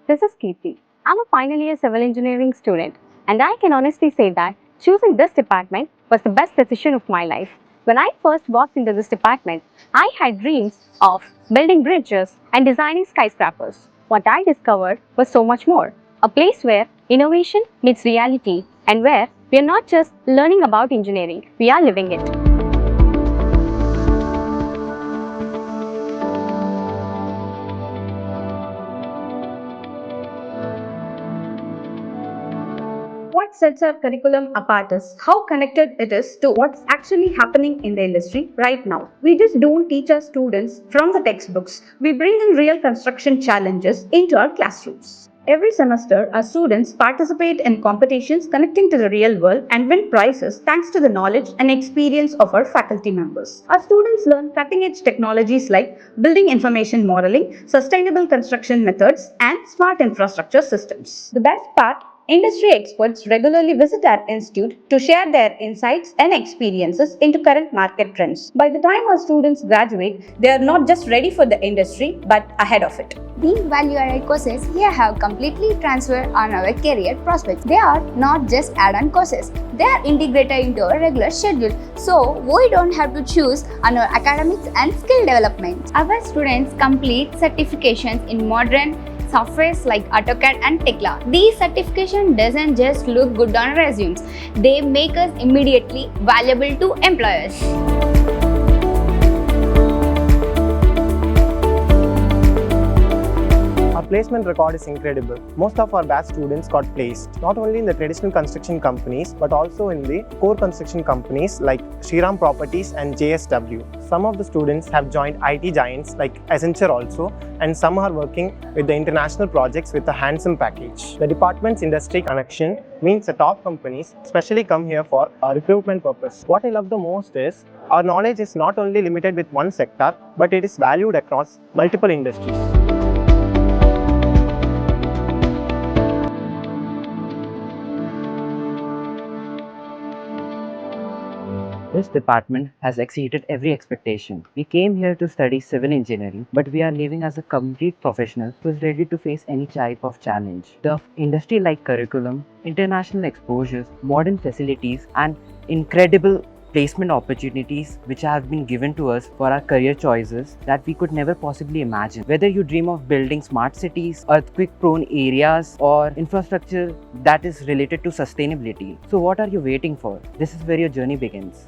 this is Kirti. I'm a final year civil engineering student, and I can honestly say that choosing this department was the best decision of my life. When I first walked into this department, I had dreams of building bridges and designing skyscrapers. What I discovered was so much more, a place where innovation meets reality and where we are not just learning about engineering, we are living it. What sets our curriculum apart is how connected it is to what's actually happening in the industry right now. We just don't teach our students from the textbooks, we bring in real construction challenges into our classrooms. Every semester, our students participate in competitions connecting to the real world and win prizes thanks to the knowledge and experience of our faculty members. Our students learn cutting edge technologies like building information modeling, sustainable construction methods, and smart infrastructure systems. The best part, industry experts regularly visit our institute to share their insights and experiences into current market trends. By the time our students graduate, they are not just ready for the industry but ahead of it. These value-added courses here have completely transferred on our career prospects. They are not just add-on courses. They are integrated into our regular schedule. So, we don't have to choose on our academics and skill development. Our students complete certifications in modern softwares like AutoCAD and Tekla. These certification doesn't just look good on resumes. They make us immediately valuable to employers. Our placement record is incredible. Most of our batch students got placed, not only in the traditional construction companies, but also in the core construction companies like Shriram Properties and JSW. Some of the students have joined IT giants like Accenture also, and some are working with the international projects with a handsome package. The department's industry connection means the top companies especially come here for a recruitment purpose. What I love the most is our knowledge is not only limited with one sector, but it is valued across multiple industries. This department has exceeded every expectation. We came here to study civil engineering, but we are leaving as a complete professional who is ready to face any type of challenge. The industry-like curriculum, international exposures, modern facilities, and incredible placement opportunities which have been given to us for our career choices that we could never possibly imagine. Whether you dream of building smart cities, earthquake-prone areas, or infrastructure that is related to sustainability. So what are you waiting for? This is where your journey begins.